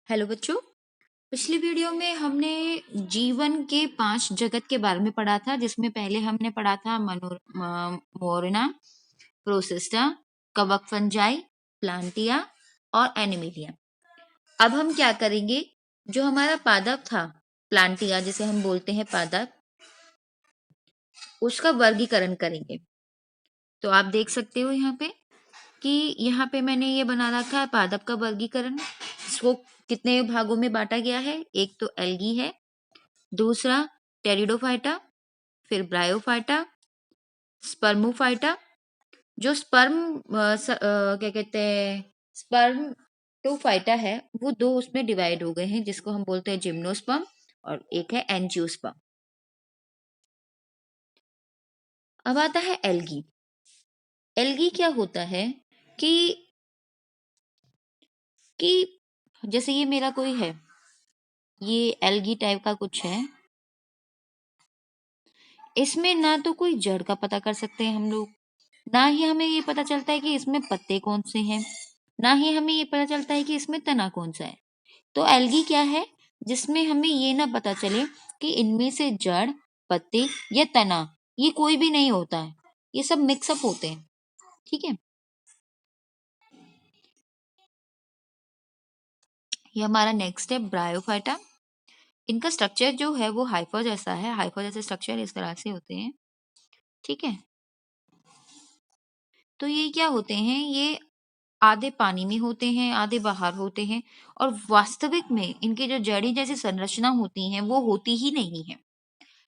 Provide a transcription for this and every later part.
Hello बच्चों। पिछली video में हमने जीवन के 5 जगत के बारे में पढ़ा था, जिसमें पहले हमने पढ़ा था मोरना, प्रोसिस्टा, कवक फंजाई, प्लांटिया और एनिमेलिया। अब हम क्या करेंगे, जो हमारा पादप था प्लांटिया, जिसे हम बोलते हैं पादप, उसका वर्गीकरण करेंगे। तो आप देख सकते हो यहाँ पे कि यहाँ पे मैंने ये बना रखा है पादप का वर्गीकरण। इसको कितने भागों में बांटा गया है? एक तो एल्गी है, दूसरा टेरिडोफाइटा, फिर ब्रायोफाइटा, स्पर्मोफाइटा। जो क्या कहते हैं, स्पर्मटोफाइटा है, वो दो उसमें डिवाइड हो गए हैं, जिसको हम बोलते हैं जिम्नोस्पर्म और एक है एंजियोस्पर्म। अब आता है एल्गी। एल्गी क्या होता है कि जैसे ये मेरा कोई है, ये एल्गी टाइप का कुछ है। इसमें ना तो कोई जड़ का पता कर सकते हैं हम लोग, ना ही हमें ये पता चलता है कि इसमें पत्ते कौन से हैं, ना ही हमें ये पता चलता है कि इसमें तना कौन सा है। तो एल्गी क्या है, जिसमें हमें ये ना पता चले कि इनमें से जड़, पत्ते या तना ये कोई भी नहीं होता है, ये सब मिक्सअप होते हैं। ठीक है, ये हमारा नेक्स्ट है ब्रायोफाइटा। इनका स्ट्रक्चर जो है वो हाइफा जैसा है, हाइफा जैसे स्ट्रक्चर इस तरह से होते हैं। ठीक है, तो ये क्या होते हैं, ये आधे पानी में होते हैं, आधे बाहर होते हैं, और वास्तविक में इनकी जो जड़ी जैसी संरचना होती है वो होती ही नहीं है।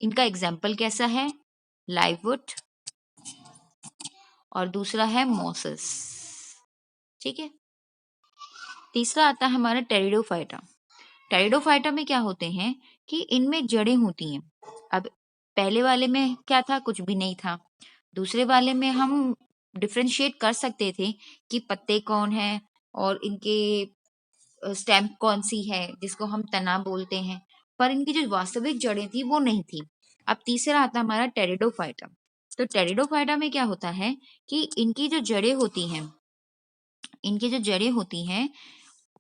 इनका एग्जाम्पल कैसा है? लाइववुड, और दूसरा है मॉसेस। ठीक है, तीसरा आता है हमारा टेरिडोफाइटा। टेरिडोफाइटा में क्या होते हैं कि इनमें जड़ें होती हैं। अब पहले वाले में क्या था? कुछ भी नहीं था। दूसरे वाले में हम डिफ्रेंशिएट कर सकते थे कि पत्ते कौन है और इनके स्टेम कौन सी है, जिसको हम तना बोलते हैं, पर इनकी जो वास्तविक जड़ें थी वो नहीं थी। अब तीसरा आता है हमारा टेरिडोफाइटा। तो टेरिडोफाइटा में क्या होता है कि इनकी जो जड़ें होती हैं,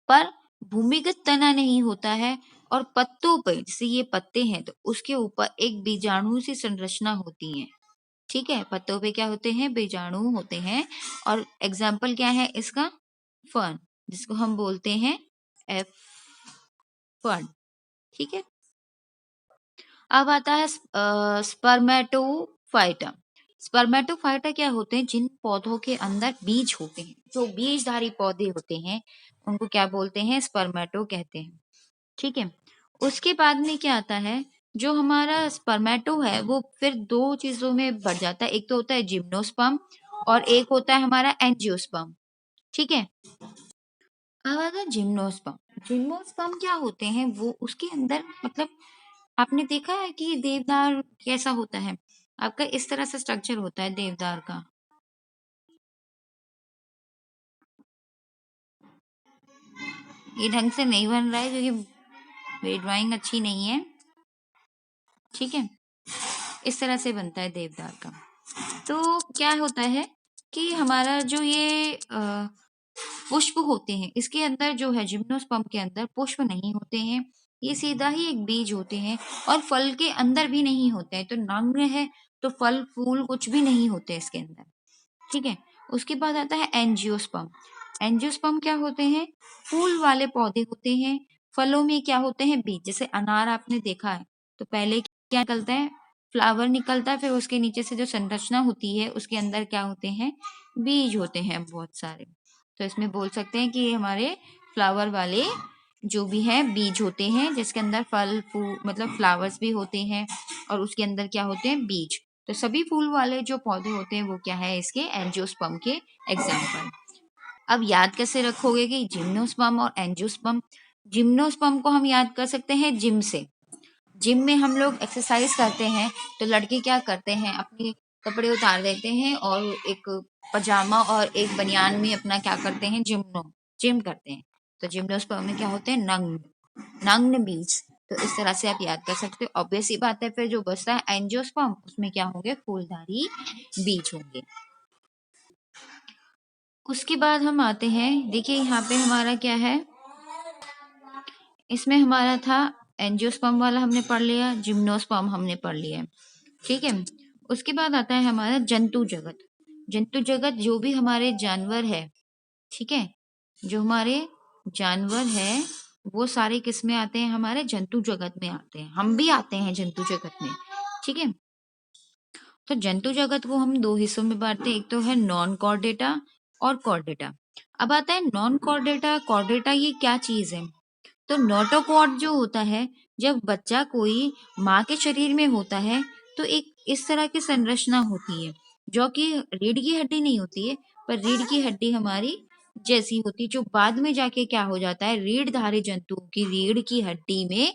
पर भूमिगत तना नहीं होता है, और पत्तों पर, जैसे ये पत्ते हैं तो उसके ऊपर एक बीजाणु सी संरचना होती है। ठीक है, पत्तों पे क्या होते हैं? बीजाणु होते हैं। और एग्जाम्पल क्या है इसका? फर्न, जिसको हम बोलते हैं एफ फर्न। ठीक है, अब आता है स्पर्मेटोफाइटा। स्पर्मेटोफाइटा क्या होते हैं? जिन पौधों के अंदर बीज होते हैं, जो बीजधारी पौधे होते हैं, उनको क्या बोलते हैं? स्पर्मेटो कहते हैं। ठीक है, उसके बाद में क्या आता है, जो हमारा स्पर्मेटो है वो फिर दो चीजों में बढ़ जाता है। एक तो होता है जिम्नोस्पर्म और एक होता है हमारा एंजियोस्पर्म। ठीक है, अब आता है जिम्नोस्पर्म। जिम्नोस्पर्म क्या होते हैं? वो उसके अंदर, मतलब आपने देखा है कि देवदार कैसा होता है? आपका इस तरह से स्ट्रक्चर होता है देवदार का। ये ढंग से नहीं बन रहा है क्योंकि मेरी ड्राइंग अच्छी नहीं है। ठीक है, इस तरह से बनता है देवदार का। तो क्या होता है कि हमारा जो ये पुष्प होते हैं, इसके अंदर जो है जिम्नोस्पर्म के अंदर पुष्प नहीं होते हैं, ये सीधा ही एक बीज होते हैं, और फल के अंदर भी नहीं होते हैं। तो नग्न है, तो फल फूल कुछ भी नहीं होते इसके अंदर। ठीक है, उसके बाद आता है एंजियोस्पर्म। एंजियोस्पर्म क्या होते हैं? फूल वाले पौधे होते हैं। फलों में क्या होते हैं? बीज। जैसे अनार आपने देखा है, तो पहले क्या निकलता है? फ्लावर निकलता है, फिर उसके नीचे से जो संरचना होती है उसके अंदर क्या होते हैं? बीज होते हैं बहुत सारे। तो इसमें बोल सकते हैं कि हमारे फ्लावर वाले जो भी है बीज होते हैं, जिसके अंदर फल फूल मतलब फ्लावर्स भी होते हैं, और उसके अंदर क्या होते हैं? बीज। तो सभी फूल वाले जो पौधे होते हैं वो क्या है? इसके एंजियोस्पर्म के एग्जाम्पल। अब याद कैसे रखोगे कि जिम्नोस्पर्म और एंजियोस्पर्म? जिम्नोस्पर्म को हम याद कर सकते हैं जिम से। जिम में हम लोग एक्सरसाइज करते हैं, तो लड़के क्या करते हैं? अपने कपड़े उतार देते हैं और एक पजामा और एक बनियान में अपना क्या करते हैं? जिम करते हैं। तो जिम्नोस्पर्म में क्या होते हैं? नग्न बीज। तो इस तरह से आप याद कर सकते हो। ऑब्वियस ही बात है, फिर जो बचता है एंजियोस्पर्म, उसमें क्या होंगे? फूलधारी बीज होंगे। उसके बाद हम आते हैं, देखिए यहाँ पे हमारा क्या है इसमें हमारा था एंजियोस्पर्म वाला हमने पढ़ लिया, जिम्नोस्पर्म हमने पढ़ लिया, ठीक है। उसके बाद आता है हमारा जंतु जगत। जंतु जगत जो भी हमारे जानवर है, ठीक है, जो हमारे जानवर है वो सारे किस में आते हैं, हमारे जंतु जगत में आते हैं, हम भी आते हैं जंतु जगत में, ठीक है। तो जंतु जगत को हम दो हिस्सों में बांटते हैं, एक तो है नॉन कॉर्डेटा और कॉर्डेटा। अब आता है नॉन कॉर्डेटा। कॉर्डेटा ये क्या चीज है? तो नोटोकॉर्ड जो होता है, जब बच्चा कोई माँ के शरीर में होता है तो एक इस तरह की संरचना होती है जो कि रीढ़ की हड्डी नहीं होती है, पर रीढ़ की हड्डी हमारी जैसी होती है, जो बाद में जाके क्या हो जाता है, रीढ़धारी जंतुओं की रीढ़ की हड्डी में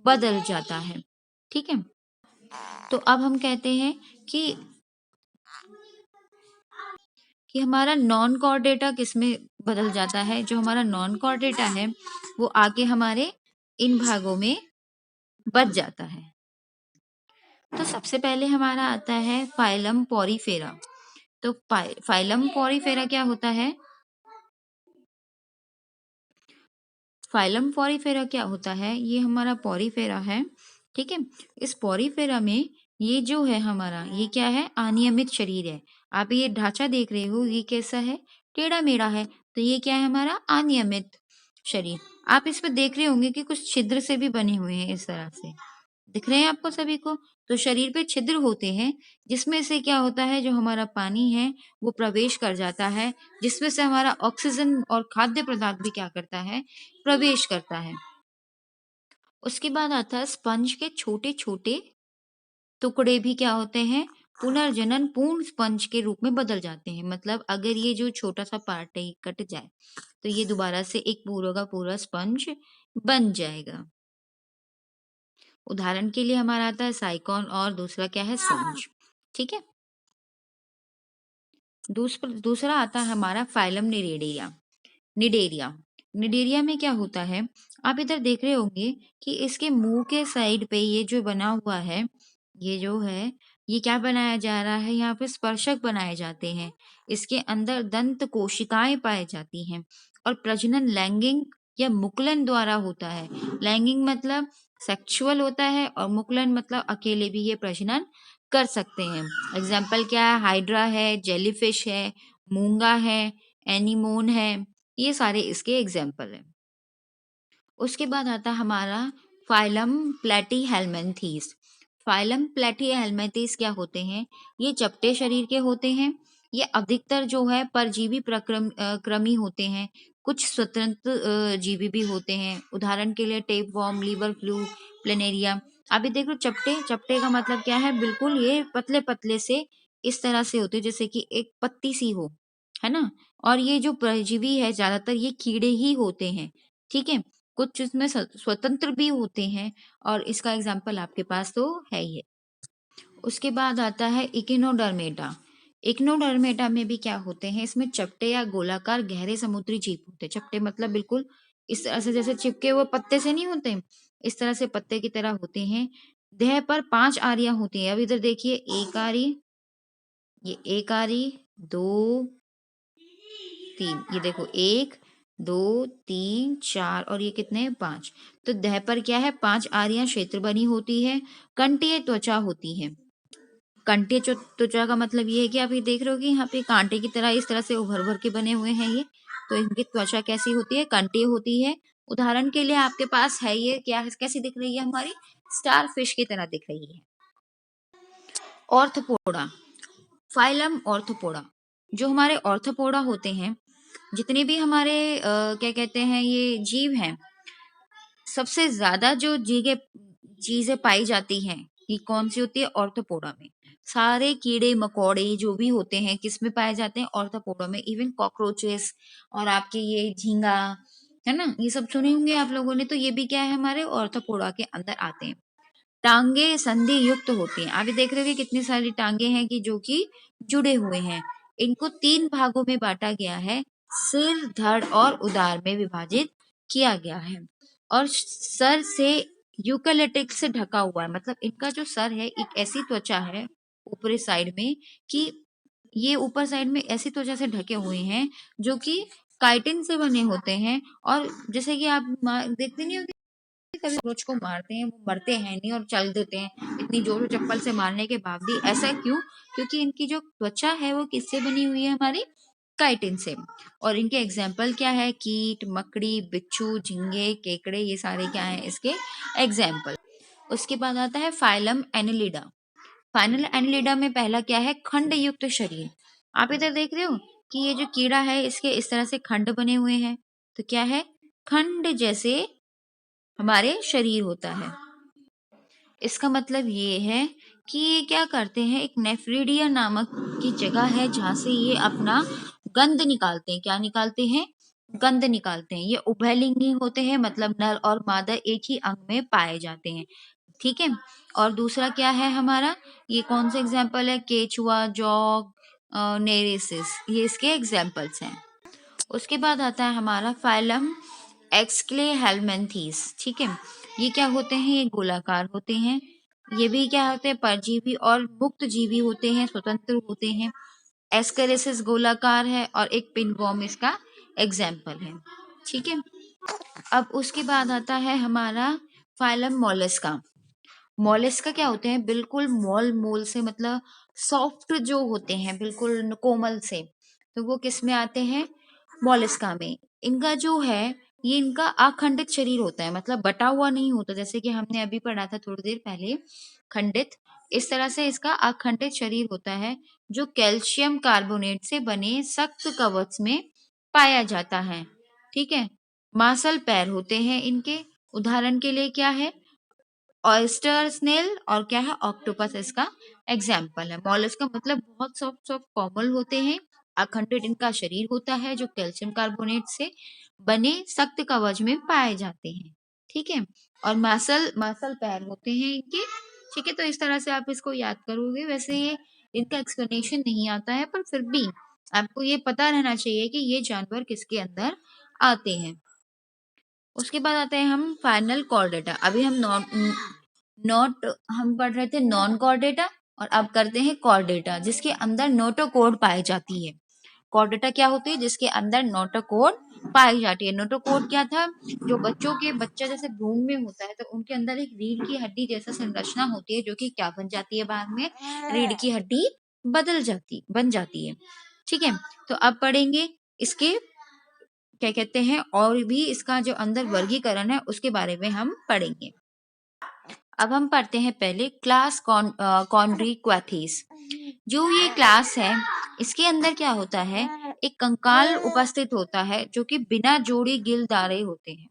बदल जाता है, ठीक है। तो अब हम कहते हैं कि हमारा नॉन कॉर्डेटा किस में बदल जाता है। जो हमारा नॉन कॉर्डेटा है वो आगे हमारे इन भागों में बच जाता है। तो सबसे पहले हमारा आता है फाइलम पॉरीफेरा। तो फाइलम पॉरीफेरा क्या होता है? फाइलम पॉरीफेरा क्या होता है? ये हमारा पॉरीफेरा है, ठीक है। इस पॉरीफेरा में ये जो है हमारा, ये क्या है, अनियमित शरीर है। आप ये ढांचा देख रहे हो, ये कैसा है, टेढ़ा मेढ़ा है, तो ये क्या है, हमारा अनियमित शरीर। आप इस पे देख रहे होंगे कि कुछ छिद्र से भी बने हुए हैं, इस तरह से दिख रहे हैं आपको सभी को। तो शरीर पे छिद्र होते हैं जिसमें से क्या होता है, जो हमारा पानी है वो प्रवेश कर जाता है, जिसमें से हमारा ऑक्सीजन और खाद्य पदार्थ भी क्या करता है, प्रवेश करता है। उसके बाद आता है स्पंज के छोटे छोटे टुकड़े भी क्या होते हैं, पुनर्जनन पूर्ण स्पंज के रूप में बदल जाते हैं। मतलब अगर ये जो छोटा सा पार्ट है कट जाए तो ये दोबारा से एक पूरा का पूरा स्पंज बन जाएगा। उदाहरण के लिए हमारा आता है साइकॉन और दूसरा क्या है, स्पंज, ठीक है। दूसरा आता है हमारा फाइलम निडेरिया। निडेरिया निडेरिया में क्या होता है, आप इधर देख रहे होंगे कि इसके मुंह के साइड पे ये जो बना हुआ है, ये जो है, ये क्या बनाया जा रहा है, यहाँ पे स्पर्शक बनाए जाते हैं। इसके अंदर दंत कोशिकाएं पाई जाती हैं और प्रजनन लैंगिंग या मुकुलन द्वारा होता है। लैंगिंग मतलब सेक्सुअल होता है और मुकुलन मतलब अकेले भी ये प्रजनन कर सकते हैं। एग्जाम्पल क्या है, हाइड्रा है, जेलीफिश है, मूंगा है, एनीमोन है, ये सारे इसके एग्जाम्पल हैं। उसके बाद आता है हमारा फाइलम प्लेटीहेल्मिन्थीस। फाइलम प्लेटीहेल्मिन्थीस क्या होते हैं, ये चपटे शरीर के होते हैं। ये अधिकतर जो है परजीवी क्रमी होते हैं, कुछ स्वतंत्र जीवी भी होते हैं। उदाहरण के लिए tapeworm, liver fluke, planaria. अभी देखो चपटे, चपटे का मतलब क्या है, बिल्कुल ये पतले पतले से इस तरह से होते हैं जैसे कि एक पत्ती सी हो, है ना। और ये जो परजीवी है ज्यादातर ये कीड़े ही होते हैं, ठीक है। कुछ इसमें स्वतंत्र भी होते हैं और इसका एग्जाम्पल आपके पास तो है ही है। उसके बाद आता है इकिनोडर्मेटा। इकिनोडर्मेटा में भी क्या होते हैं, इसमें चपटे या गोलाकार गहरे समुद्री जीव होते हैं। चपटे मतलब बिल्कुल इस तरह से जैसे चिपके हुए पत्ते से नहीं होते, इस तरह से पत्ते की तरह होते हैं। देह पर 5 आरियां होती है। अब इधर देखिए, एक आरी, ये एक आरी, 2, 3, ये देखो 1, 2, 3, 4 और ये कितने हैं, 5। तो देह पर क्या है, 5 आरियां क्षेत्र बनी होती है। कंटीय त्वचा होती है। कंटीय त्वचा का मतलब ये है कि आप ये देख रहे हो कि यहाँ पे कांटे की तरह इस तरह से उभर उभर के बने हुए हैं ये। तो इनकी त्वचा कैसी होती है, कंटीय होती है। उदाहरण के लिए आपके पास है, ये क्या है, कैसी दिख रही है, हमारी स्टार फिश की तरह दिख रही है। Arthropoda, phylum arthropoda. जो हमारे ऑर्थोपोडा होते हैं, जितने भी हमारे क्या कहते हैं ये जीव हैं, सबसे ज्यादा जो चीजें पाई जाती हैं ये कौन सी होती है, ऑर्थोपोडा में। सारे कीड़े मकोड़े जो भी होते हैं किस में पाए जाते हैं, ऑर्थोपोडा में। इवन कॉकरोचेस और आपके ये झींगा, है ना, ये सब सुने होंगे आप लोगों ने, तो ये भी क्या है, हमारे ऑर्थोपोडा के अंदर आते हैं। टांगे संधि युक्त होती हैं। आप ये देख रहे हो कि कितनी सारी टांगे हैं कि जो कि जुड़े हुए हैं। इनको 3 भागों में बांटा गया है, सिर, धड़ और उदर में विभाजित किया गया है। और सर से यूकेलिटिक से ढका हुआ है। मतलब इनका जो सर है एक ऐसी त्वचा है ऊपरी साइड में कि ये ऊपर साइड में ऐसी त्वचा से ढके हुए हैं जो कि काइटिन से बने होते हैं। और जैसे कि आप देखते नहीं हो कभी कॉकरोच को मारते हैं, वो मरते हैं नहीं और चल देते हैं इतनी जोर से चप्पल से मारने के बावजूद। ऐसा क्यों? क्योंकि इनकी जो त्वचा है वो किससे बनी हुई है? हमारी काइटिन से। और इनके एग्जाम्पल क्या है? कीट, मकड़ी, बिच्छू, झींगे, केकड़े, ये सारे क्या है इसके एग्जाम्पल। उसके बाद आता है फाइलम एनिलिडा। फाइनल एनिलिडा में पहला क्या है? खंड युक्त शरीर। आप इधर देख रहे हो कि ये जो कीड़ा है इसके इस तरह से खंड बने हुए हैं, तो क्या है? खंड जैसे हमारे शरीर होता है। इसका मतलब ये है कि ये क्या करते हैं, एक नेफ्रिडिया नामक की जगह है जहां से ये अपना गंध निकालते हैं। क्या निकालते हैं? गंध निकालते हैं। ये उभयलिंगी होते हैं, मतलब नर और मादा एक ही अंग में पाए जाते हैं। ठीक है। और दूसरा क्या है हमारा? ये कौन सा एग्जाम्पल है? केचुआ, जॉग, नेरेसिस, ये इसके एग्जाम्पल्स हैं। उसके बाद आता है हमारा फाइलम एक्सक्ले हेलमेंथीस। ठीक है। ये क्या होते हैं? ये गोलाकार होते हैं। ये भी क्या होते हैं? परजीवी और मुक्त जीवी होते हैं, स्वतंत्र होते हैं। एस्केरिसिस गोलाकार है और एक पिनवॉर्म इसका एग्जाम्पल है। ठीक है। अब उसके बाद आता है हमारा फाइलम मोलस्का। मोलस्का क्या होते हैं? बिल्कुल मोल से, मतलब सॉफ्ट जो होते हैं, बिल्कुल कोमल से, तो वो किस में आते हैं? मोलस्का में। इनका जो है, ये इनका अखंडित शरीर होता है, मतलब बटा हुआ नहीं होता, जैसे कि हमने अभी पढ़ा था थोड़ी देर पहले खंडित। इस तरह से इसका अखंडित शरीर होता है जो कैल्शियम कार्बोनेट से बने सख्त कवच में पाया जाता है। ठीक है। मांसल पैर होते हैं इनके। उदाहरण के लिए क्या है? ऑयस्टर, स्नेल और क्या है? ऑक्टोपस इसका एग्जाम्पल है। मॉलस्क का मतलब बहुत सॉफ्ट सॉफ्ट कोमल होते हैं। अखंडित इनका शरीर होता है जो कैल्शियम कार्बोनेट से बने सख्त कवच में पाए जाते हैं। ठीक है। और मासल मासल पैर होते हैं इनके। ठीक है। तो इस तरह से आप इसको याद करोगे। वैसे ये इनका एक्सप्लेनेशन नहीं आता है, पर फिर भी आपको ये पता रहना चाहिए कि ये जानवर किसके अंदर आते हैं। उसके बाद आते हैं हम फाइनल कॉर्डेटा। अभी हम नॉट हम पढ़ रहे थे नॉन कॉर्डेटा, और अब करते हैं कॉर्डेटा जिसके अंदर नोटोकोड पाई जाती है। कॉर्डेटा क्या होती है? जिसके अंदर नोटोकोड पाई जाती है। नोटोकोड क्या था? जो बच्चों के बच्चा जैसे भ्रूण में होता है, तो उनके अंदर एक रीढ़ की हड्डी जैसा संरचना होती है, जो कि क्या बन जाती है बाद में? रीढ़ की हड्डी बन जाती है। ठीक है। तो अब पढ़ेंगे इसके क्या कहते हैं, और भी इसका जो अंदर वर्गीकरण है उसके बारे में हम पढ़ेंगे। अब हम पढ़ते हैं पहले क्लास कॉन्ड्रीक्वाथीस। जो ये क्लास है, इसके अंदर क्या होता है? एक कंकाल उपस्थित होता है जो कि बिना जोड़ी गिलदारे होते हैं।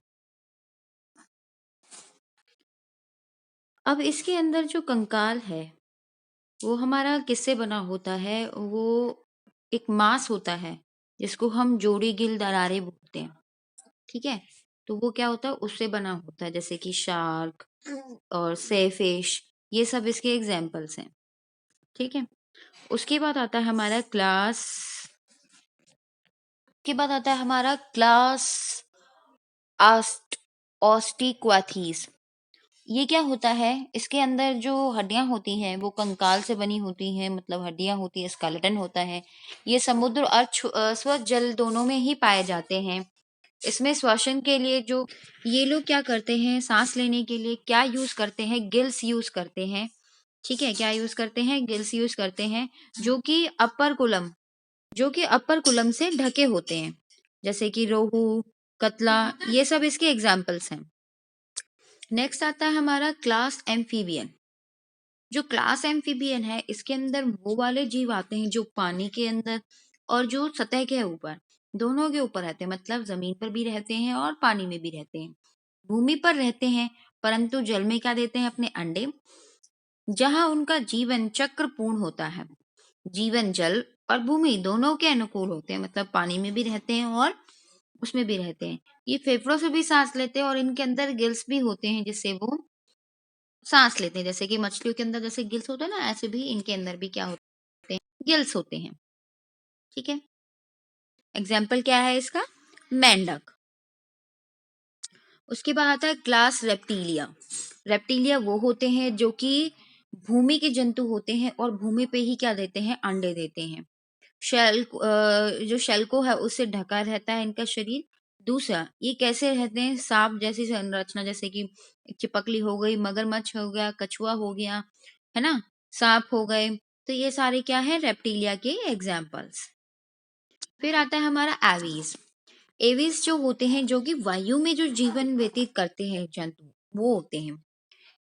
अब इसके अंदर जो कंकाल है वो हमारा किससे बना होता है? वो एक मांस होता है जिसको हम जोड़ी गिल दरारे बोलते हैं। ठीक है। तो वो क्या होता है? उससे बना होता है, जैसे कि शार्क और सेफिश, ये सब इसके एग्जाम्पल्स हैं। ठीक है। उसके बाद आता है हमारा क्लास के बाद आता है हमारा क्लास ऑस्टिक्वाथीस। ये क्या होता है? इसके अंदर जो हड्डियां होती हैं वो कंकाल से बनी होती हैं, मतलब हड्डियां होती है, स्केलेटन होता है। ये समुद्र और स्वच्छ जल दोनों में ही पाए जाते हैं। इसमें श्वसन के लिए जो ये लोग क्या करते हैं, सांस लेने के लिए क्या यूज करते हैं? गिल्स यूज करते हैं। ठीक है। क्या यूज करते हैं? गिल्स यूज करते हैं, जो कि अपर कुलम से ढके होते हैं, जैसे कि रोहू, कतला, ये सब इसके एग्जाम्पल्स हैं। नेक्स्ट आता है हमारा क्लास एम्फीबियन। जो क्लास एम्फीबियन है, इसके अंदर वो वाले जीव आते हैं जो पानी के अंदर और जो सतह के ऊपर, दोनों के ऊपर रहते हैं, मतलब जमीन पर भी रहते हैं और पानी में भी रहते हैं। भूमि पर रहते हैं, परंतु जल में क्या देते हैं? अपने अंडे, जहां उनका जीवन चक्र पूर्ण होता है। जीवन जल और भूमि दोनों के अनुकूल होते हैं, मतलब पानी में भी रहते हैं और उसमें भी रहते हैं। ये फेफड़ों से भी सांस लेते हैं और इनके अंदर गिल्स भी होते हैं जिससे वो सांस लेते हैं। जैसे कि मछलियों के अंदर जैसे गिल्स होते हैं ना, ऐसे भी इनके अंदर भी क्या होते हैं? गिल्स होते हैं। ठीक है। एग्जाम्पल क्या है इसका? मेंढक। उसके बाद आता है क्लास रेप्टीलिया। रेप्टीलिया वो होते हैं जो कि भूमि के जंतु होते हैं और भूमि पे ही क्या देते हैं? अंडे देते हैं। जो शेल को है उससे ढका रहता है इनका शरीर, दूसरा, ये कैसे रहते हैं? सांप जैसी संरचना, जैसे कि चिपकली हो गई, मगरमच्छ हो गया, कछुआ हो गया, है ना, सांप हो गए। तो ये सारे क्या है? रेप्टिलिया के एग्जाम्पल्स। फिर आता है हमारा एवीज। एवीज जो होते हैं, जो कि वायु में जो जीवन व्यतीत करते हैं जंतु, वो होते हैं।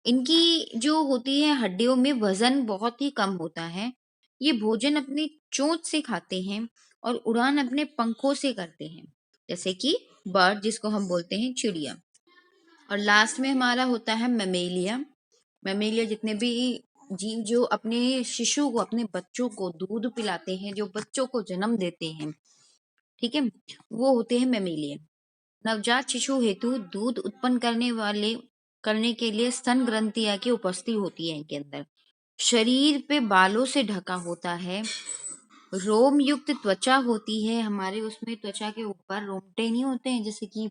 इनकी जो होती है हड्डियों में वजन बहुत ही कम होता है। ये भोजन अपनी चोंच से खाते हैं और उड़ान अपने पंखों से करते हैं, जैसे कि बर्ड, जिसको हम बोलते हैं चिड़िया। और लास्ट में हमारा होता है मेमेलिया। मेमेलिया जितने भी जीव जो अपने शिशु को, अपने बच्चों को दूध पिलाते हैं, जो बच्चों को जन्म देते हैं, ठीक है, वो होते हैं मेमेलियन। नवजात शिशु हेतु दूध उत्पन्न करने के लिए स्तन ग्रंथिया की उपस्थिति होती है इनके अंदर। शरीर पे बालों से ढका होता है। रोम युक्त त्वचा होती है हमारे, उसमें त्वचा के ऊपर रोमटे नहीं होते हैं जैसे कि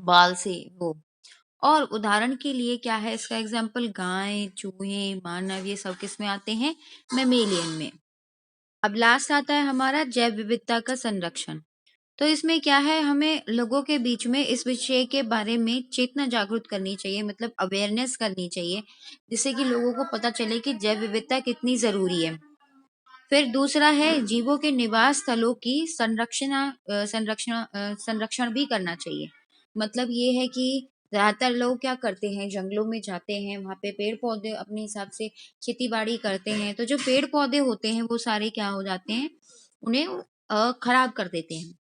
बाल से, वो। और उदाहरण के लिए क्या है इसका एग्जाम्पल? गाय, चूहे, मानव, ये सब किस में आते हैं? मेमेलियन में। अब लास्ट आता है हमारा जैव विविधता का संरक्षण। तो इसमें क्या है, हमें लोगों के बीच में इस विषय के बारे में चेतना जागृत करनी चाहिए, मतलब अवेयरनेस करनी चाहिए, जिससे कि लोगों को पता चले कि जैव विविधता कितनी जरूरी है। फिर दूसरा है जीवों के निवास स्थलों की संरक्षण भी करना चाहिए। मतलब ये है कि ज्यादातर लोग क्या करते हैं, जंगलों में जाते हैं, वहां पे पेड़ पौधे अपने हिसाब से खेती बाड़ी करते हैं, तो जो पेड़ पौधे होते हैं वो सारे क्या हो जाते हैं, उन्हें खराब कर देते हैं।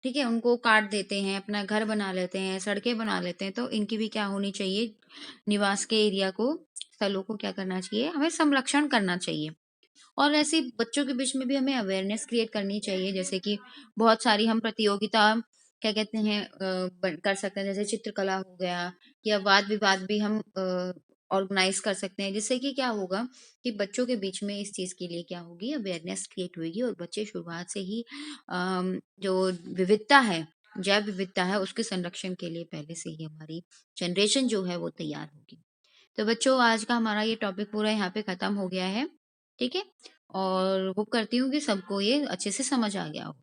ठीक है, उनको काट देते हैं, अपना घर बना लेते हैं, सड़कें बना लेते हैं। तो इनकी भी क्या होनी चाहिए, निवास के एरिया को, स्थलों को क्या करना चाहिए, हमें संरक्षण करना चाहिए। और ऐसे बच्चों के बीच में भी हमें अवेयरनेस क्रिएट करनी चाहिए, जैसे कि बहुत सारी हम प्रतियोगिता क्या कहते हैं कर सकते हैं, जैसे चित्रकला हो गया, या वाद विवाद भी हम ऑर्गेनाइज कर सकते हैं, जिससे कि क्या होगा कि बच्चों के बीच में इस चीज के लिए क्या होगी, अवेयरनेस क्रिएट होगी, और बच्चे शुरुआत से ही जो विविधता है, जैव विविधता है, उसके संरक्षण के लिए पहले से ही हमारी जनरेशन जो है वो तैयार होगी। तो बच्चों, आज का हमारा ये टॉपिक पूरा यहाँ पे खत्म हो गया है। ठीक है, और होप करती हूँ कि सबको ये अच्छे से समझ आ गया हो।